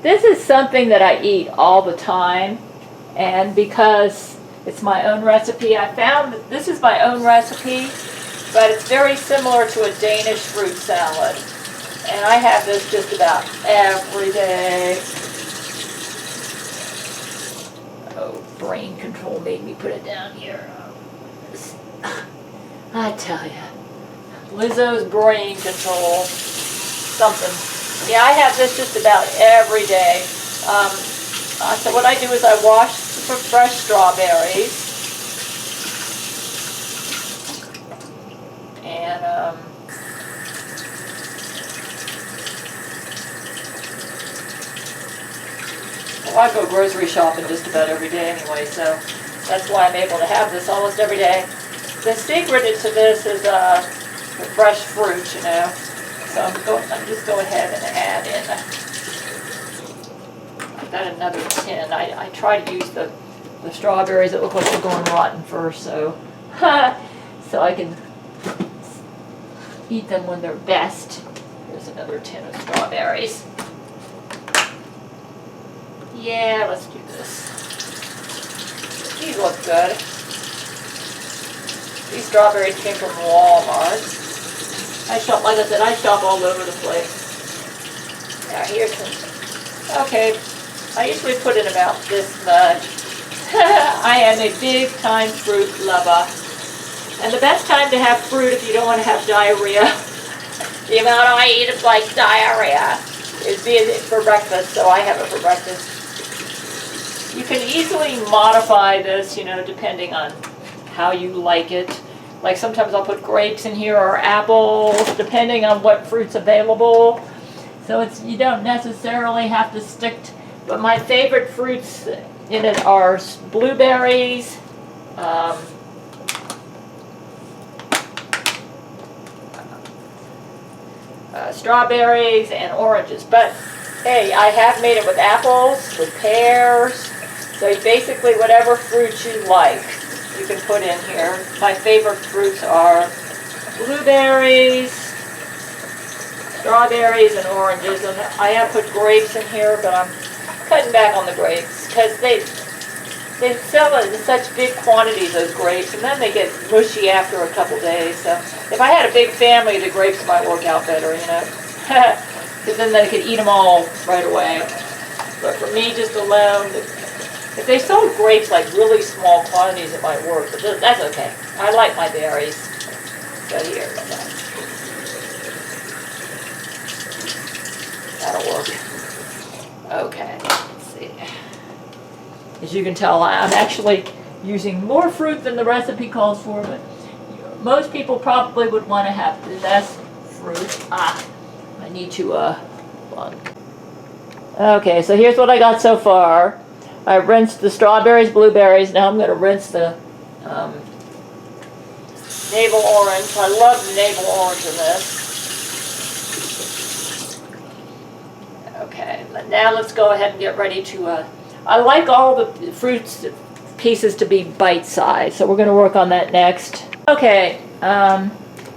this is something that I eat all the time, and because it's my own recipe, I found that this is my own recipe, but it's very similar to a Danish fruit salad. And I have this just about every day. Oh, brain control made me put it down here. I tell you, Lizzo's brain control, something. Yeah, I have this just about every day. So what I do is I wash some fresh strawberries. And well, I go grocery shopping just about every day anyway, so that's why I'm able to have this almost every day. The secret to this is the fresh fruit, you know. So I'm just go ahead and add in. I've got another tin. I try to use the strawberries that look like they're going rotten first, so so I can eat them when they're best. Here's another tin of strawberries. Yeah, let's do this. These look good. These strawberries came from Walmart. Like I said, I shop all over the place. Now here's some. Okay, I usually put in about this much. I am a big time fruit lover. And the best time to have fruit if you don't want to have diarrhea, the amount I eat is like diarrhea, is for breakfast, so I have it for breakfast. You can easily modify this, you know, depending on how you like it. Like sometimes I'll put grapes in here or apples, depending on what fruit's available. So you don't necessarily have to stick to, but my favorite fruits in it are blueberries, strawberries, and oranges. But hey, I have made it with apples, with pears. So basically whatever fruit you like, you can put in here. My favorite fruits are blueberries, strawberries, and oranges. And I have put grapes in here, but I'm cutting back on the grapes because they sell it in such big quantities, those grapes, and then they get mushy after a couple days. So if I had a big family, the grapes might work out better, you know, because then they could eat them all right away. But for me, just alone, if they sold grapes like really small quantities, it might work, but that's okay. I like my berries. So here, that'll work. Okay, let's see. As you can tell, I'm actually using more fruit than the recipe calls for, but most people probably would want to have less fruit. I need to, Okay, so here's what I got so far. I rinsed the strawberries, blueberries. Now I'm going to rinse the navel orange. I love the navel orange in this. Okay, now let's go ahead and get ready to, I like all the fruits pieces to be bite-sized, so we're going to work on that next. Okay,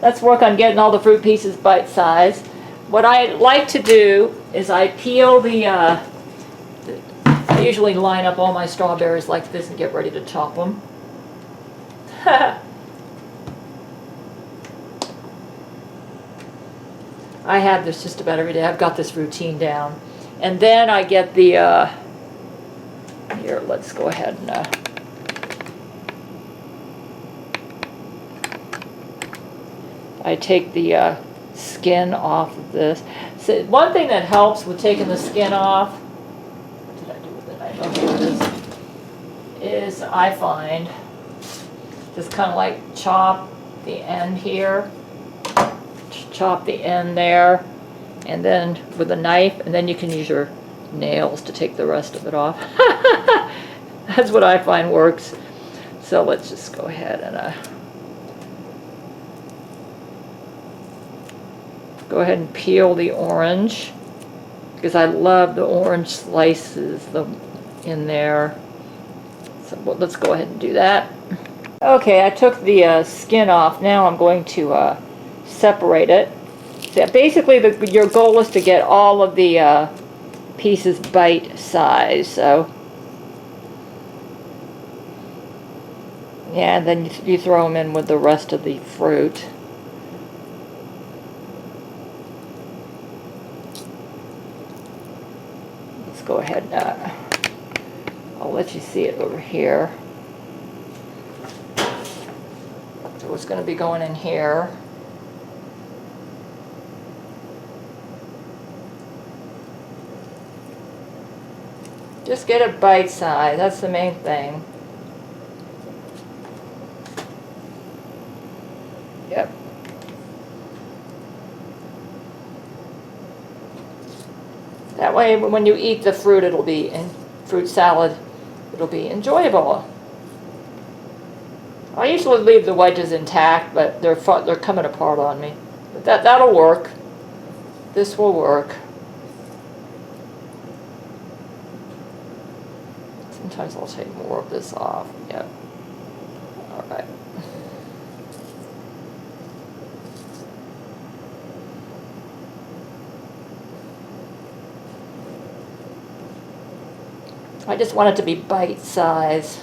let's work on getting all the fruit pieces bite-sized. What I like to do is I peel the, I usually line up all my strawberries like this and get ready to chop them. I have this just about every day. I've got this routine down. And then I get the, here, let's go ahead and, I take the skin off of this. So one thing that helps with taking the skin off, what did I do with the knife? Okay, this is I find just kind of like chop the end here, chop the end there, and then with a knife, and then you can use your nails to take the rest of it off. That's what I find works. So let's just go ahead and go ahead and peel the orange, because I love the orange slices in there. So let's go ahead and do that. Okay, I took the skin off. Now I'm going to separate it. So basically, your goal is to get all of the pieces bite size. So yeah, and then you throw them in with the rest of the fruit. Let's go ahead and I'll let you see it over here. So it's going to be going in here. Just get a bite size, that's the main thing. Yep. That way when you eat the fruit, it'll be in fruit salad, it'll be enjoyable. I usually leave the wedges intact, but they're coming apart on me. But that'll work. This will work. Sometimes I'll take more of this off. Yep. All right. I just want it to be bite size.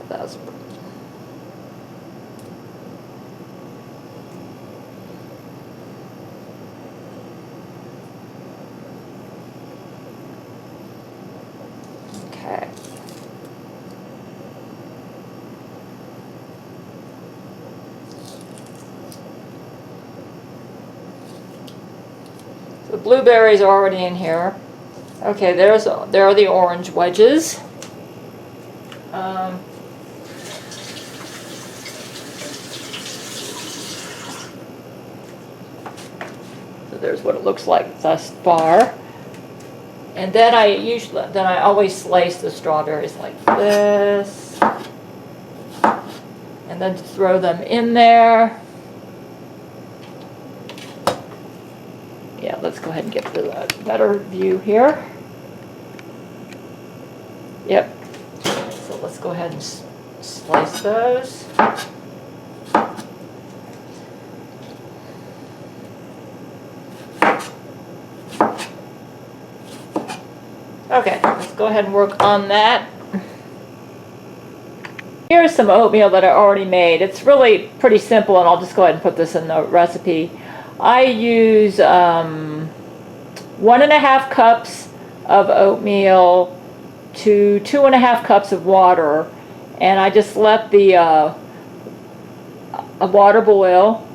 That's okay. So the blueberries are already in here. Okay, there are the orange wedges. So there's what it looks like thus far. And then I always slice the strawberries like this, and then throw them in there. Yeah, let's go ahead and get the better view here. Yep. So let's go ahead and slice those. Okay, let's go ahead and work on that. Here's some oatmeal that I already made. It's really pretty simple, and I'll just go ahead and put this in the recipe. I use 1.5 cups of oatmeal to 2.5 cups of water, and I just let the water boil,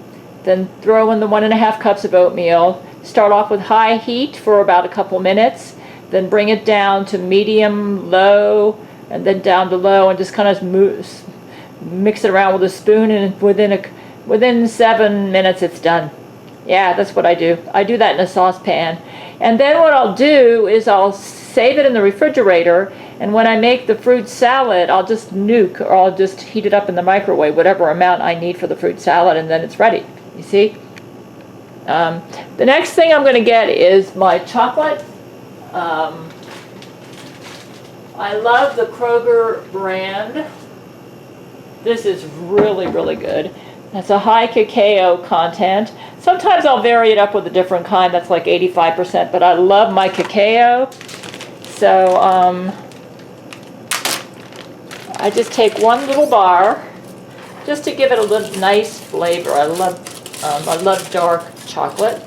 then throw in the 1.5 cups of oatmeal. Start off with high heat for about a couple minutes, then bring it down to medium, low, and then down to low, and just kind of mix it around with a spoon, and within 7 minutes it's done. Yeah, that's what I do. I do that in a saucepan. And then what I'll do is I'll save it in the refrigerator, and when I make the fruit salad, I'll just nuke, or I'll just heat it up in the microwave, whatever amount I need for the fruit salad, and then it's ready. You see? The next thing I'm going to get is my chocolate. I love the Kroger brand. This is really, really good. That's a high cacao content. Sometimes I'll vary it up with a different kind that's like 85%, but I love my cacao. So I just take one little bar just to give it a little nice flavor. I love dark chocolate.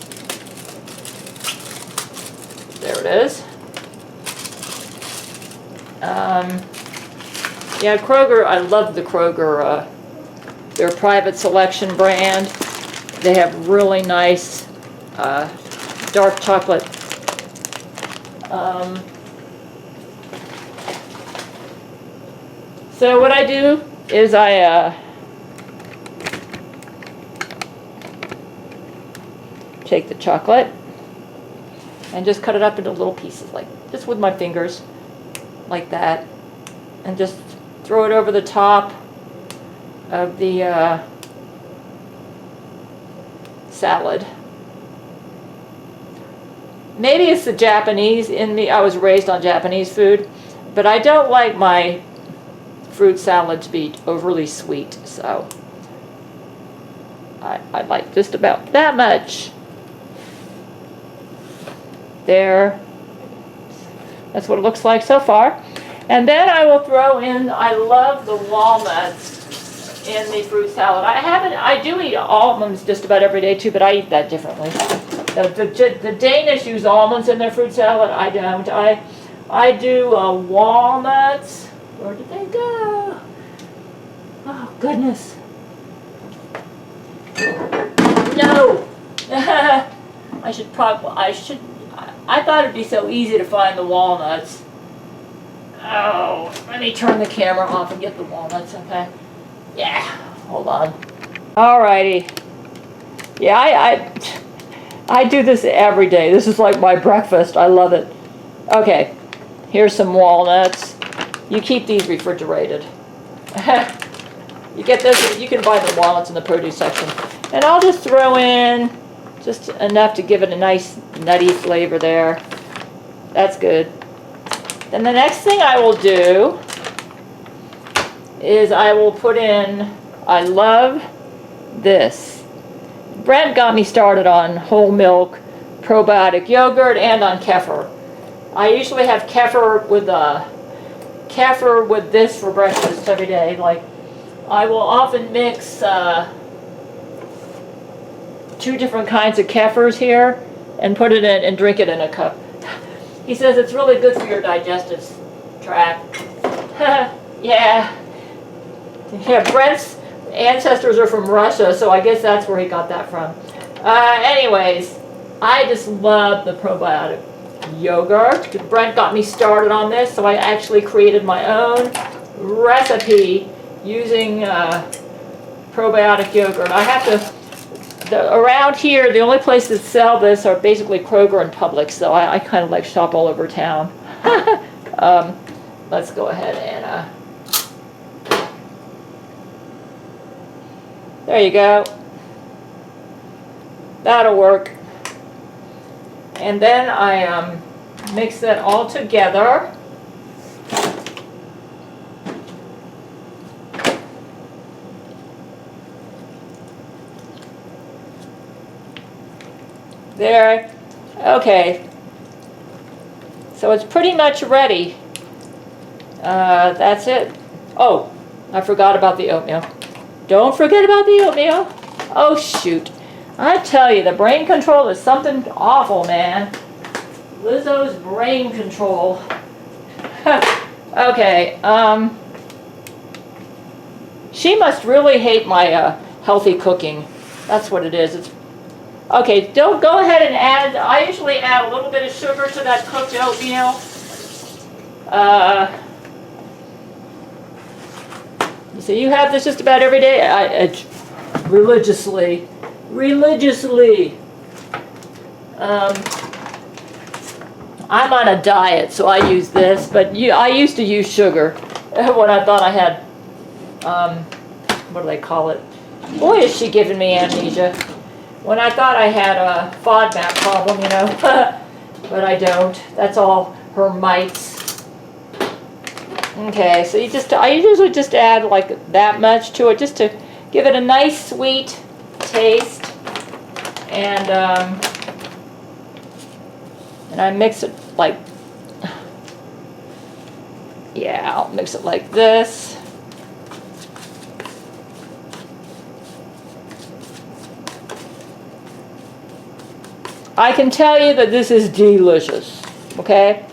There it is. Yeah, Kroger, I love the Kroger, their private selection brand. They have really nice dark chocolate. So what I do is I take the chocolate and just cut it up into little pieces, like just with my fingers, like that, and just throw it over the top of the salad. Maybe it's the Japanese in me. I was raised on Japanese food, but I don't like my fruit salad to be overly sweet, so I like just about that much. There. That's what it looks like so far. And then I will throw in, I love the walnuts in the fruit salad. I do eat almonds just about every day too, but I eat that differently. The Danish use almonds in their fruit salad. I don't. I do walnuts. Where did they go? Oh, goodness. No. I thought it'd be so easy to find the walnuts. Oh, let me turn the camera off and get the walnuts, okay? Yeah, hold on. Alrighty. Yeah, I do this every day. This is like my breakfast. I love it. Okay, here's some walnuts. You keep these refrigerated. You get this, you can buy the walnuts in the produce section. And I'll just throw in just enough to give it a nice nutty flavor there. That's good. Then the next thing I will do is I will put in, I love this. Brent got me started on whole milk probiotic yogurt and on kefir. I usually have kefir with this for breakfast every day. Like, I will often mix 2 different kinds of kefirs here and put it in and drink it in a cup. He says it's really good for your digestive tract. Yeah. Yeah, Brent's ancestors are from Russia, so I guess that's where he got that from. Anyways, I just love the probiotic yogurt. Brent got me started on this, so I actually created my own recipe using probiotic yogurt. I have to, around here, the only places that sell this are basically Kroger and Publix, so I kind of like shop all over town. Let's go ahead and, there you go. That'll work. And then I mix that all together. There. Okay. So it's pretty much ready. That's it. Oh, I forgot about the oatmeal. Don't forget about the oatmeal. Oh, shoot. I tell you, the brain control is something awful, man. Lizzo's brain control. Okay, she must really hate my healthy cooking. That's what it is. Okay, don't go ahead and add, I usually add a little bit of sugar to that cooked oatmeal. So you have this just about every day? Religiously. I'm on a diet, so I use this, but I used to use sugar when I thought I had, what do they call it? Boy, is she giving me amnesia. When I thought I had a FODMAP problem, you know, but I don't. That's all her mites. Okay, so I usually just add like that much to it, just to give it a nice sweet taste, and I mix it like, yeah, I'll mix it like this. I can tell you that this is delicious, okay?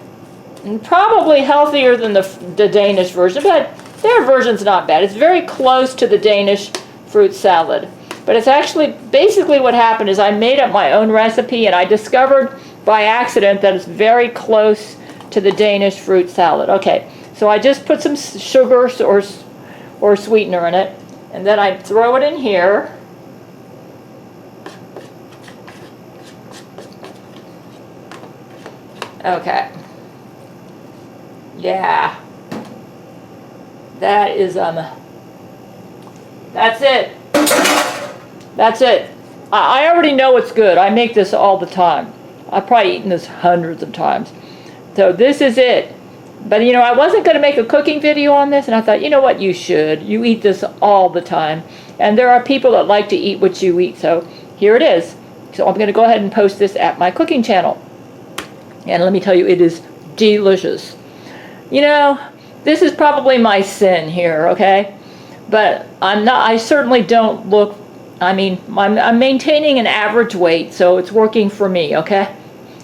And probably healthier than the Danish version, but their version's not bad. It's very close to the Danish fruit salad. But it's actually, basically what happened is I made up my own recipe, and I discovered by accident that it's very close to the Danish fruit salad. Okay, so I just put some sugar or sweetener in it, and then I throw it in here. Okay. Yeah. That is, that's it. That's it. I already know it's good. I make this all the time. I've probably eaten this hundreds of times. So this is it. But you know, I wasn't going to make a cooking video on this, and I thought, you know what, you should. You eat this all the time. And there are people that like to eat what you eat, so here it is. So I'm going to go ahead and post this at my cooking channel. And let me tell you, it is delicious. You know, this is probably my sin here, okay? But I certainly don't look, I mean, I'm maintaining an average weight, so it's working for me, okay?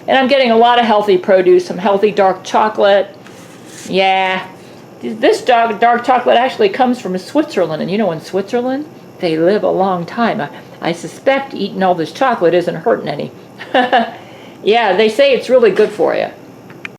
And I'm getting a lot of healthy produce, some healthy dark chocolate. Yeah, this dark chocolate actually comes from Switzerland, and you know, in Switzerland, they live a long time. I suspect eating all this chocolate isn't hurting any. Yeah, they say it's really good for you.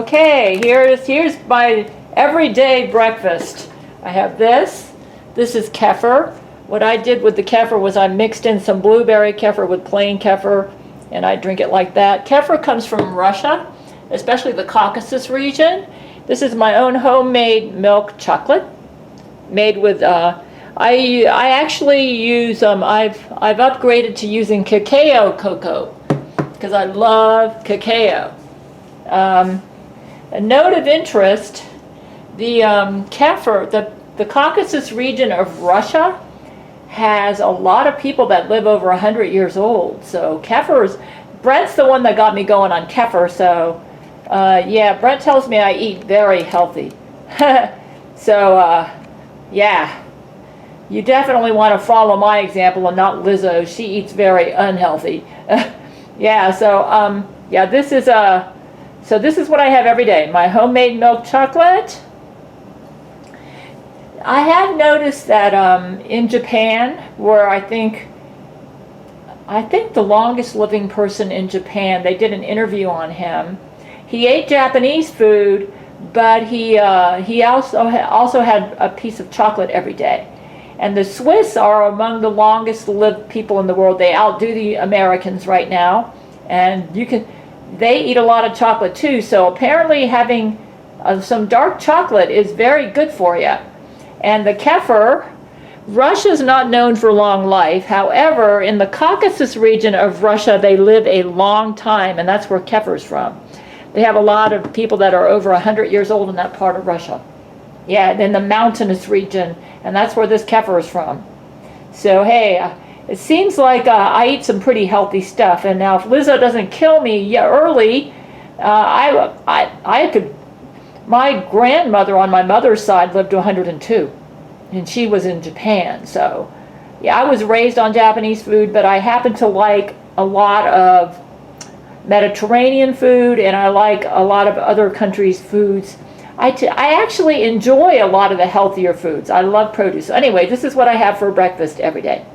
Okay, here's my everyday breakfast. I have this. This is kefir. What I did with the kefir was I mixed in some blueberry kefir with plain kefir, and I drink it like that. Kefir comes from Russia, especially the Caucasus region. This is my own homemade milk chocolate, made with. I actually use. I've upgraded to using cacao cocoa because I love cacao. A note of interest: the kefir, the Caucasus region of Russia, has a lot of people that live over 100 years old. So kefir's, Brent's the one that got me going on kefir. So yeah, Brent tells me I eat very healthy. So yeah, you definitely want to follow my example and not Lizzo. She eats very unhealthy. Yeah, so yeah, this is what I have every day. My homemade milk chocolate. I have noticed that in Japan, where I think the longest living person in Japan, they did an interview on him. He ate Japanese food, but he also had a piece of chocolate every day. And the Swiss are among the longest lived people in the world. They outdo the Americans right now, and they eat a lot of chocolate too. So apparently having some dark chocolate is very good for you. And the kefir, Russia's not known for long life. However, in the Caucasus region of Russia, they live a long time, and that's where kefir's from. They have a lot of people that are over 100 years old in that part of Russia. Yeah, in the mountainous region, and that's where this kefir is from. So hey, it seems like I eat some pretty healthy stuff. And now if Lizzo doesn't kill me early, I could. My grandmother on my mother's side lived to 102, and she was in Japan. So yeah, I was raised on Japanese food, but I happen to like a lot of Mediterranean food, and I like a lot of other countries' foods. I actually enjoy a lot of the healthier foods. I love produce. Anyway, this is what I have for breakfast every day.